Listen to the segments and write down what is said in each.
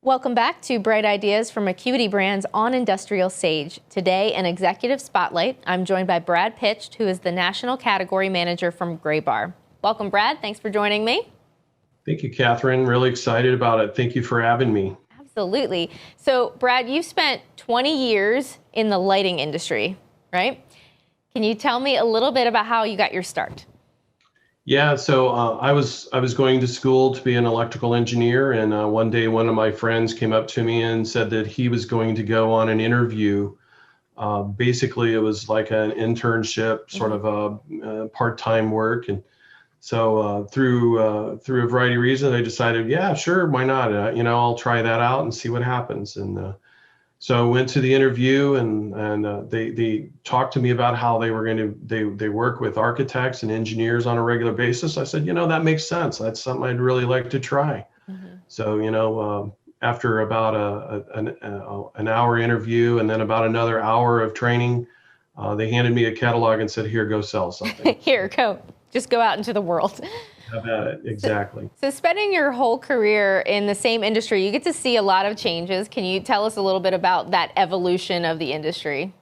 Welcome back to Bright Ideas from Acuity Brands on Industrial Sage. Today, an executive spotlight. I'm joined by Brad Picht, who is the National Category Manager from Graybar. Welcome, Brad. Thanks for joining me. Thank you, Catherine. Really excited about it. Thank you for having me. Absolutely. So, Brad, you've spent 20 years in the lighting industry, right? Can you tell me a little bit about how you got your start? Yeah, so I was going to school to be an electrical engineer, and one day one of my friends came up to me and said that he was going to go on an interview. Basically, it was like an internship, sort of a part-time work, and so through a variety of reasons, I decided, yeah, sure, why not? I'll try that out and see what happens. And so I went to the interview, and they talked to me about how they were going to they work with architects and engineers on a regular basis. I said, that makes sense. That's something I'd really like to try. So after about an hour interview and then about another hour of training, they handed me a catalog and said, "Here, go sell something." Here, go. Just go out into the world. How about it? Exactly. So spending your whole career in the same industry, you get to see a lot of changes. Can you tell us a little bit about that evolution of the industry?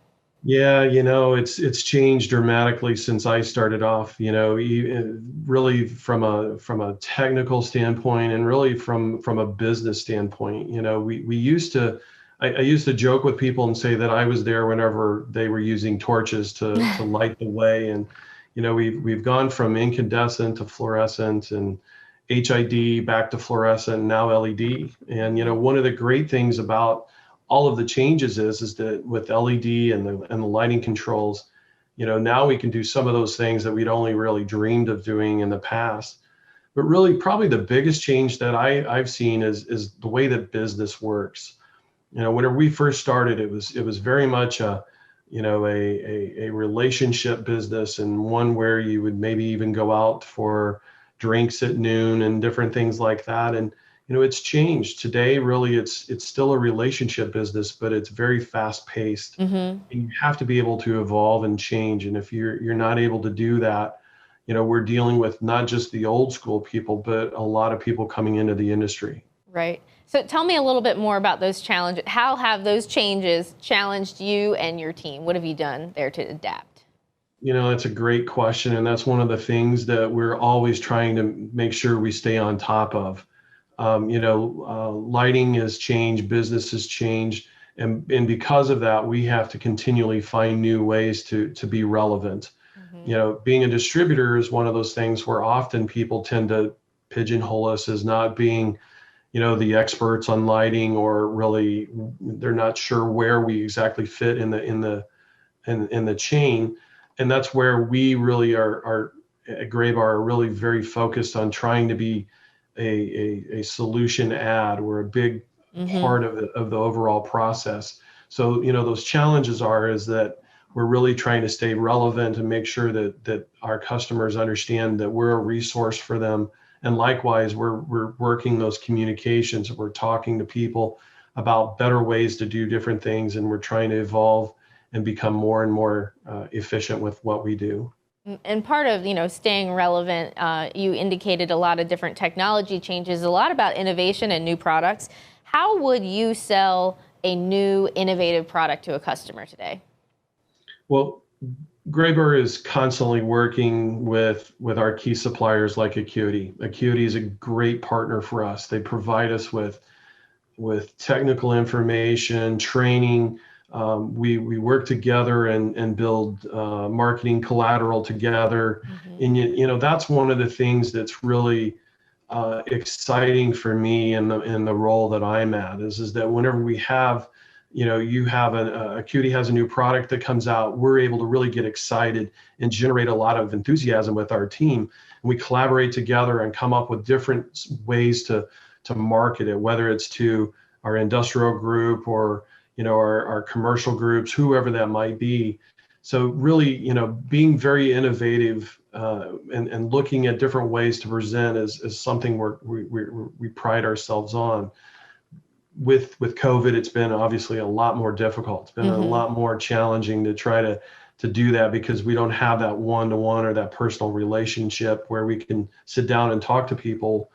Yeah, it's changed dramatically since I started off, really from a technical standpoint and really from a business standpoint. We used to I used to joke with people and say that I was there whenever they were using torches to light the way. And we've gone from incandescent to fluorescent and HID back to fluorescent, now LED. And one of the great things about all of the changes is that with LED and the lighting controls, now we can do some of those things that we'd only really dreamed of doing in the past. But really, probably the biggest change that I've seen is the way that business works. Whenever we first started, it was very much a relationship business, and one where you would maybe even go out for drinks at noon and different things like that. And it's changed today. Really, it's still a relationship business, but it's very fast paced. And you have to be able to evolve and change. And if you're not able to do that, we're dealing with not just the old school people, but a lot of people coming into the industry. Right. So tell me a little bit more about those challenges. How have those changes challenged you and your team? What have you done there to adapt? That's a great question. And that's one of the things that we're always trying to make sure we stay on top of. Lighting has changed, business has changed. And because of that, we have to continually find new ways to be relevant. Being a distributor is one of those things where often people tend to pigeonhole us as not being the experts on lighting, or really they're not sure where we exactly fit in the chain. And that's where we really are at Graybar, are really very focused on trying to be a solution add. We're a big part of the overall process. So those challenges is that we're really trying to stay relevant and make sure that our customers understand that we're a resource for them. And likewise, we're working those communications. We're talking to people about better ways to do different things, and we're trying to evolve and become more and more efficient with what we do. And part of staying relevant, you indicated a lot of different technology changes, a lot about innovation and new products. How would you sell a new innovative product to a customer today? Well, Graybar is constantly working with our key suppliers like Acuity. Acuity is a great partner for us. They provide us with technical information, training. We work together and build marketing collateral together. And that's one of the things that's really exciting for me in the role that I'm at is that whenever we have Acuity has a new product that comes out, we're able to really get excited and generate a lot of enthusiasm with our team. And we collaborate together and come up with different ways to market it, whether it's to our industrial group or our commercial groups, whoever that might be. So really, being very innovative and looking at different ways to present is something we pride ourselves on. With COVID, it's been obviously a lot more difficult. It's been a lot more challenging to try to do that, because we don't have that one-to-one or that personal relationship where we can sit down and talk to people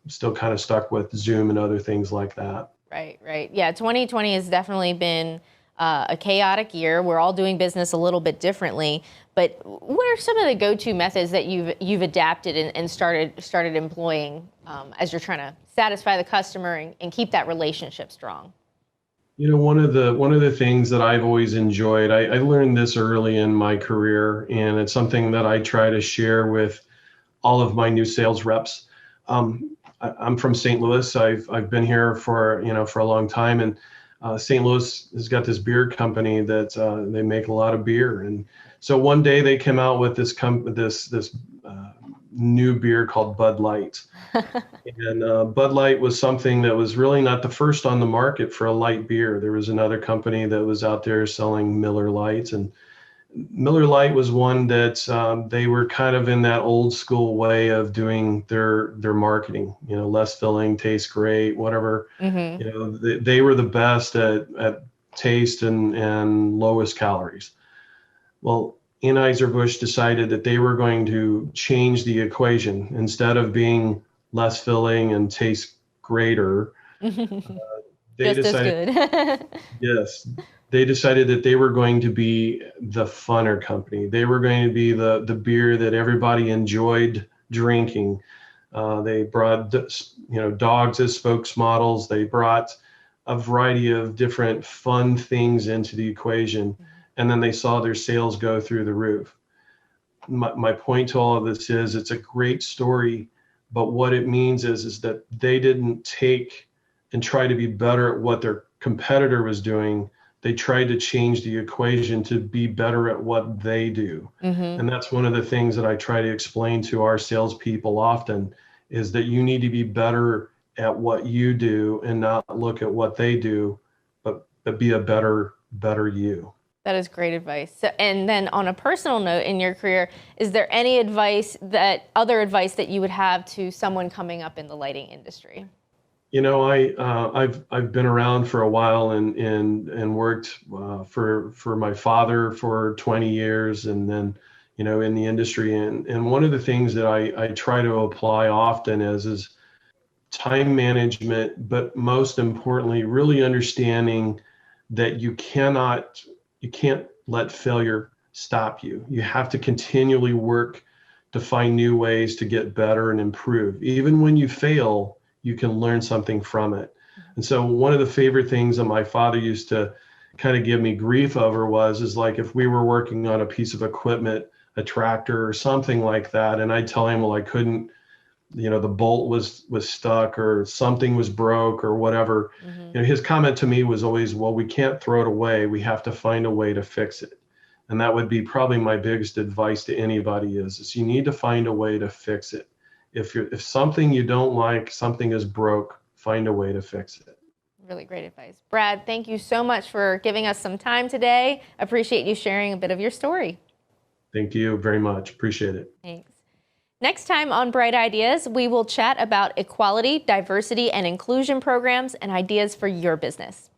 Still kind of stuck with Zoom and other things like that. Right. Yeah, 2020 has definitely been a chaotic year. We're all doing business a little bit differently. But what are some of the go-to methods that you've adapted and started employing as you're trying to satisfy the customer and keep that relationship strong? One of the things that I've always enjoyed, I learned this early in my career, and it's something that I try to share with all of my new sales reps. I'm from St. Louis. I've been here for a long time, and St. Louis has got this beer company that they make a lot of beer, and so one day they came out with this new beer called Bud Light. And Bud Light was something that was really not the first on the market for a light beer. There was another company that was out there selling Miller Lite, and Miller Lite was one that they were kind of in that old school way of doing their marketing. Less filling, tastes great, whatever. They were the best at taste and lowest calories. Well, Anheuser-Busch decided that they were going to change the equation. Instead of being less filling and taste greater, they Just decided, as good. yes, they decided that they were going to be the funner company. They were going to be the beer that everybody enjoyed drinking. They brought dogs as spokesmodels. They brought a variety of different fun things into the equation, and then they saw their sales go through the roof. My point to all of this is it's a great story, but what it means is that they didn't take and try to be better at what their competitor was doing. They tried to change the equation to be better at what they do. And that's one of the things that I try to explain to our salespeople often, is that you need to be better at what you do and not look at what they do, but be a better you. That is great advice. So, and then on a personal note in your career, is there any other advice that you would have to someone coming up in the lighting industry? I've been around for a while and worked for my father for 20 years, and then in the industry. And one of the things that I try to apply often is time management, but most importantly, really understanding that you can't let failure stop you. You have to continually work to find new ways to get better and improve. Even when you fail, you can learn something from it. And so one of the favorite things that my father used to kind of give me grief over is like if we were working on a piece of equipment, a tractor or something like that, and I'd tell him, well, I couldn't, the bolt was stuck or something was broke or whatever. His comment to me was always, well, we can't throw it away. We have to find a way to fix it. And that would be probably my biggest advice to anybody is you need to find a way to fix it. If something you don't like, something is broke, find a way to fix it. Really great advice. Brad, thank you so much for giving us some time today. Appreciate you sharing a bit of your story. Thank you very much. Appreciate it. Thanks. Next time on Bright Ideas, we will chat about equality, diversity, and inclusion programs and ideas for your business.